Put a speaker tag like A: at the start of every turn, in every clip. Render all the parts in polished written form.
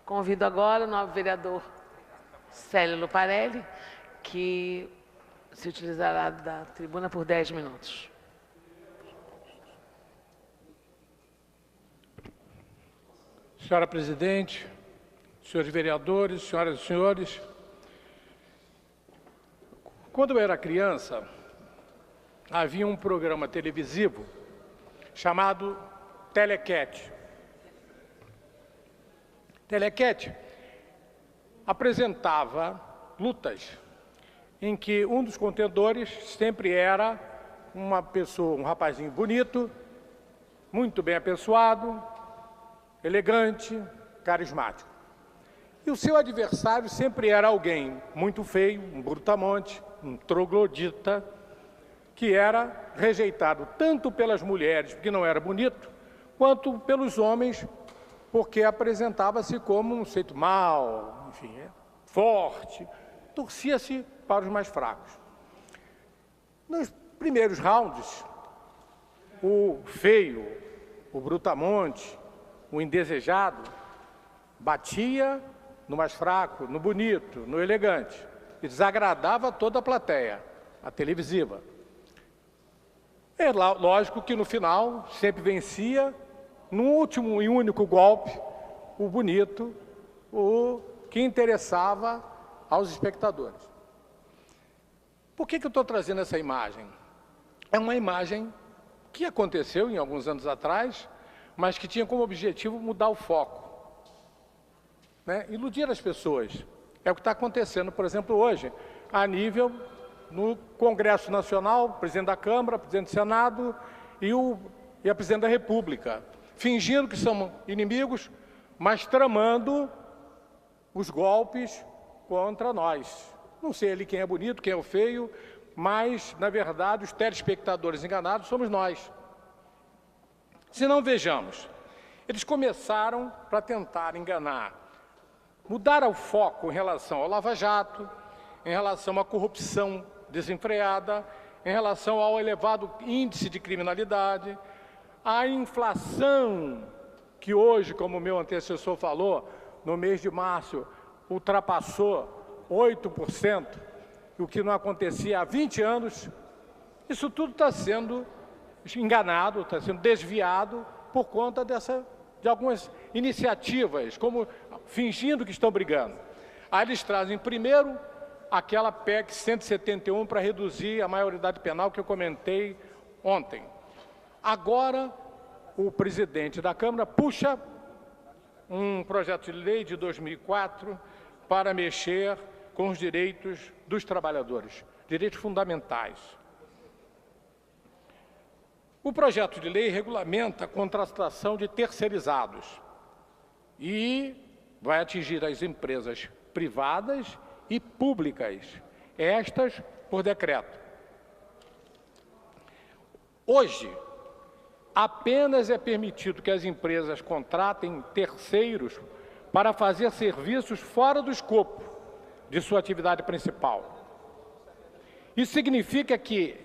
A: Convido agora o novo vereador Célio Luparelli, que se utilizará da tribuna por 10 minutos.
B: Senhora Presidente, senhores vereadores, senhoras e senhores, quando eu era criança, havia um programa televisivo chamado Telequete. Telequete apresentava lutas em que um dos contendores sempre era uma pessoa, um rapazinho bonito, muito bem apessoado, elegante, carismático. E o seu adversário sempre era alguém muito feio, um brutamonte, um troglodita, que era rejeitado tanto pelas mulheres, porque não era bonito, quanto pelos homens, porque apresentava-se como um sujeito mau, enfim, forte, torcia-se para os mais fracos. Nos primeiros rounds, o feio, o brutamonte, o indesejado, batia no mais fraco, no bonito, no elegante, e desagradava toda a plateia, a televisiva. É lógico que no final sempre vencia, no último e único golpe, o bonito, o que interessava aos espectadores. Por que eu estou trazendo essa imagem? É uma imagem que aconteceu em alguns anos atrás, mas que tinha como objetivo mudar o foco, né? Iludir as pessoas. É o que está acontecendo, por exemplo, hoje, a nível no Congresso Nacional, presidente da Câmara, presidente do Senado e a presidente da República, fingindo que são inimigos, mas tramando os golpes contra nós. Não sei ali quem é bonito, quem é o feio, mas, na verdade, os telespectadores enganados somos nós. Se não, vejamos, eles começaram para tentar enganar, mudar o foco em relação ao Lava Jato, em relação à corrupção desenfreada, em relação ao elevado índice de criminalidade, a inflação, que hoje, como o meu antecessor falou, no mês de março, ultrapassou 8%, o que não acontecia há 20 anos, isso tudo está sendo enganado, está sendo desviado por conta de algumas iniciativas, como fingindo que estão brigando. Aí eles trazem primeiro aquela PEC 171 para reduzir a maioridade penal que eu comentei ontem. Agora, o presidente da Câmara puxa um projeto de lei de 2004 para mexer com os direitos dos trabalhadores, direitos fundamentais. O projeto de lei regulamenta a contratação de terceirizados e vai atingir as empresas privadas e públicas, estas por decreto. Hoje, apenas é permitido que as empresas contratem terceiros para fazer serviços fora do escopo de sua atividade principal. Isso significa que,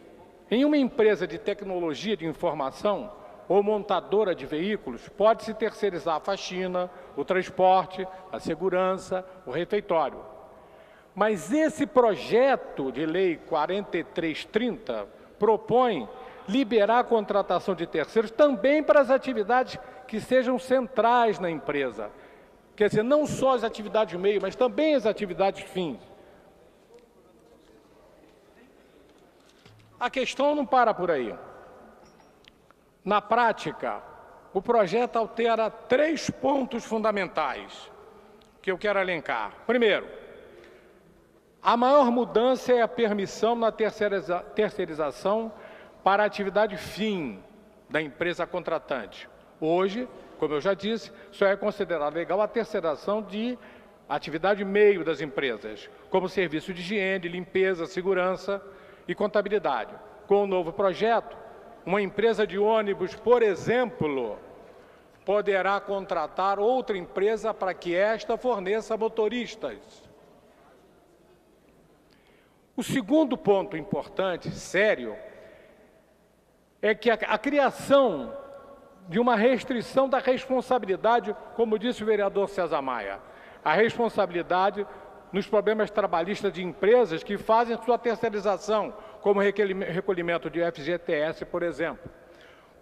B: em uma empresa de tecnologia de informação ou montadora de veículos, pode-se terceirizar a faxina, o transporte, a segurança, o refeitório. Mas esse projeto de lei 4330 propõe liberar a contratação de terceiros também para as atividades que sejam centrais na empresa. Quer dizer, não só as atividades meio, mas também as atividades fim. A questão não para por aí. Na prática, o projeto altera 3 pontos fundamentais que eu quero elencar. Primeiro, a maior mudança é a permissão na terceirização para a atividade fim da empresa contratante. Hoje, como eu já disse, só é considerada legal a terceirização de atividade meio das empresas, como serviço de higiene, limpeza, segurança e contabilidade. Com o novo projeto, uma empresa de ônibus, por exemplo, poderá contratar outra empresa para que esta forneça motoristas. O segundo ponto importante, sério, é que a criação de uma restrição da responsabilidade, como disse o vereador César Maia, a responsabilidade nos problemas trabalhistas de empresas que fazem sua terceirização, como recolhimento de FGTS, por exemplo.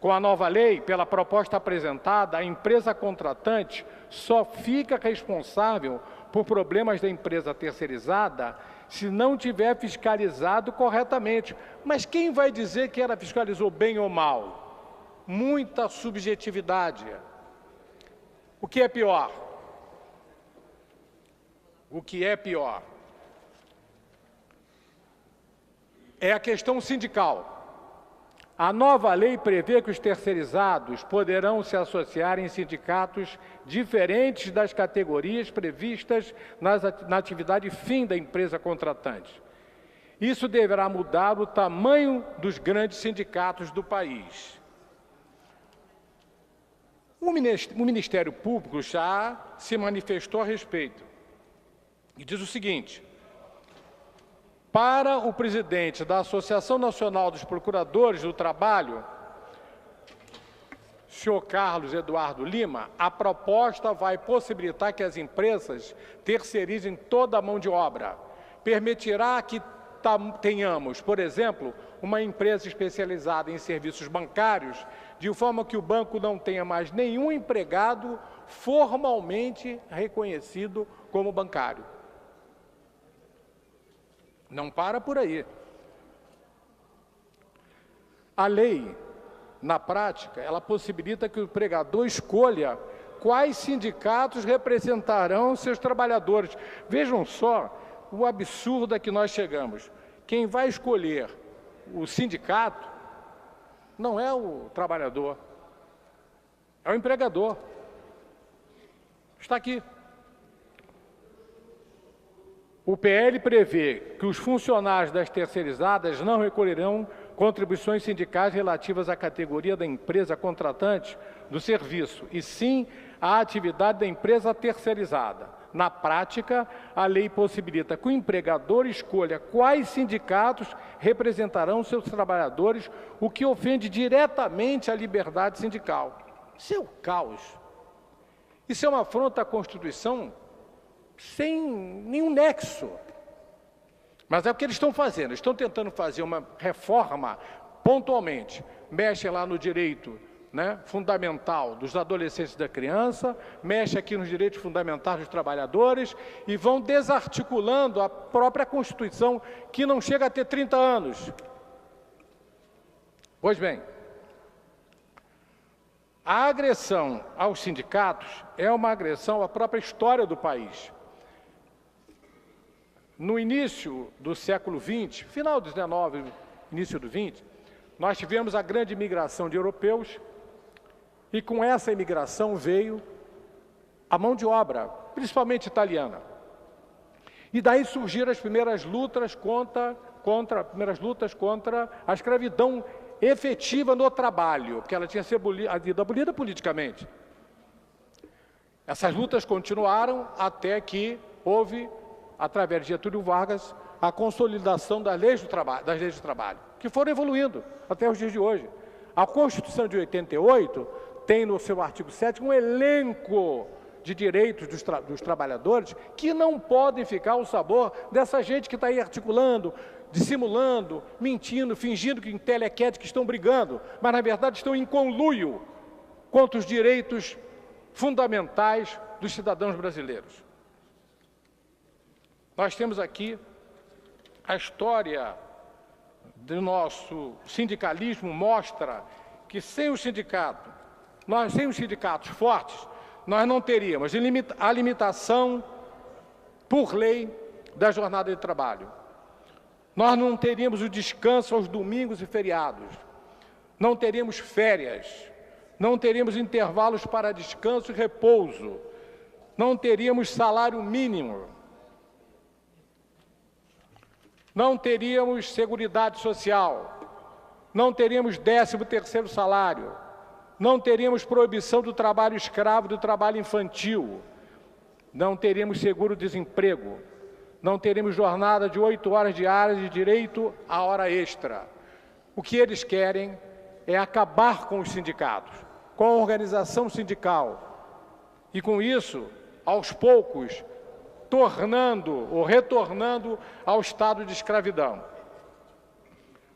B: Com a nova lei, pela proposta apresentada, a empresa contratante só fica responsável por problemas da empresa terceirizada se não tiver fiscalizado corretamente. Mas quem vai dizer que ela fiscalizou bem ou mal? Muita subjetividade. O que é pior? O que é pior é a questão sindical. A nova lei prevê que os terceirizados poderão se associar em sindicatos diferentes das categorias previstas na atividade fim da empresa contratante. Isso deverá mudar o tamanho dos grandes sindicatos do país. O Ministério Público já se manifestou a respeito e diz o seguinte: para o presidente da Associação Nacional dos Procuradores do Trabalho, senhor Carlos Eduardo Lima, a proposta vai possibilitar que as empresas terceirizem toda a mão de obra. Permitirá que tenhamos, por exemplo, uma empresa especializada em serviços bancários, de forma que o banco não tenha mais nenhum empregado formalmente reconhecido como bancário. Não para por aí. A lei, na prática, ela possibilita que o empregador escolha quais sindicatos representarão seus trabalhadores. Vejam só o absurdo a que nós chegamos. Quem vai escolher o sindicato não é o trabalhador, é o empregador. Está aqui. O PL prevê que os funcionários das terceirizadas não recolherão contribuições sindicais relativas à categoria da empresa contratante do serviço, e sim à atividade da empresa terceirizada. Na prática, a lei possibilita que o empregador escolha quais sindicatos representarão seus trabalhadores, o que ofende diretamente a liberdade sindical. Isso é o caos. Isso é uma afronta à Constituição sem nenhum nexo. Mas é o que eles estão fazendo. Estão tentando fazer uma reforma pontualmente. Mexem lá no direito, né, fundamental dos adolescentes e da criança, mexe aqui nos direitos fundamentais dos trabalhadores e vão desarticulando a própria Constituição, que não chega a ter 30 anos. Pois bem, a agressão aos sindicatos é uma agressão à própria história do país. No início do século XX, final do XIX, início do XX, nós tivemos a grande imigração de europeus e com essa imigração veio a mão de obra, principalmente italiana. E daí surgiram as primeiras lutas contra a escravidão efetiva no trabalho, porque ela tinha sido abolida politicamente. Essas lutas continuaram até que houve, através de Getúlio Vargas, a consolidação das leis do trabalho, que foram evoluindo até os dias de hoje. A Constituição de 88 tem no seu artigo 7º um elenco de direitos dos trabalhadores que não podem ficar ao sabor dessa gente que está aí articulando, dissimulando, mentindo, fingindo que em telequete que estão brigando, mas na verdade estão em conluio contra os direitos fundamentais dos cidadãos brasileiros. Nós temos aqui a história do nosso sindicalismo, mostra que sem os sindicatos fortes, nós não teríamos a limitação por lei da jornada de trabalho. Nós não teríamos o descanso aos domingos e feriados. Não teríamos férias. Não teríamos intervalos para descanso e repouso. Não teríamos salário mínimo. Não teríamos seguridade social. Não teríamos 13º salário. Não teríamos proibição do trabalho escravo, do trabalho infantil. Não teríamos seguro-desemprego. Não teríamos jornada de 8 horas diárias de direito à hora extra. O que eles querem é acabar com os sindicatos, com a organização sindical. E com isso, aos poucos, tornando ou retornando ao estado de escravidão.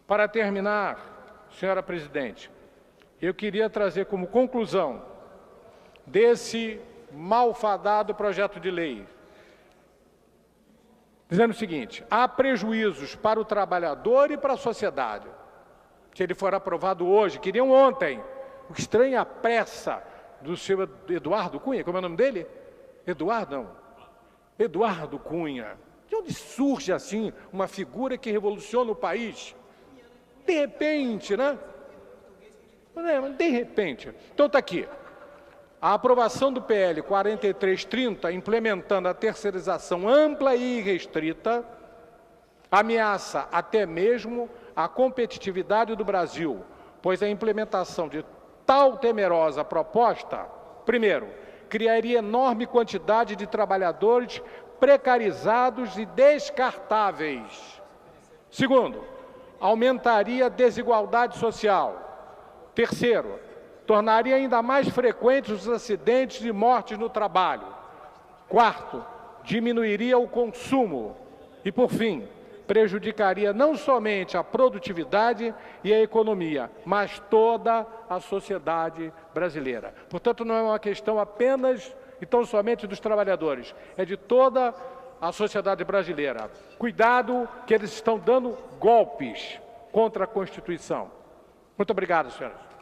B: Para terminar, senhora presidente, eu queria trazer como conclusão desse malfadado projeto de lei, dizendo o seguinte: há prejuízos para o trabalhador e para a sociedade. Se ele for aprovado hoje, queriam ontem, o estranho é a pressa do senhor Eduardo Cunha, como é o nome dele? Eduardo Cunha. De onde surge assim uma figura que revoluciona o país? De repente, né? De repente. Então está aqui. A aprovação do PL 4330, implementando a terceirização ampla e irrestrita, ameaça até mesmo a competitividade do Brasil, pois a implementação de tal temerosa proposta, primeiro, criaria enorme quantidade de trabalhadores precarizados e descartáveis. Segundo, aumentaria a desigualdade social. Terceiro, tornaria ainda mais frequentes os acidentes e mortes no trabalho. Quarto, diminuiria o consumo. E, por fim, prejudicaria não somente a produtividade e a economia, mas toda a sociedade brasileira. Portanto, não é uma questão apenas e tão somente dos trabalhadores, é de toda a sociedade brasileira. Cuidado que eles estão dando golpes contra a Constituição. Muito obrigado, senhoras.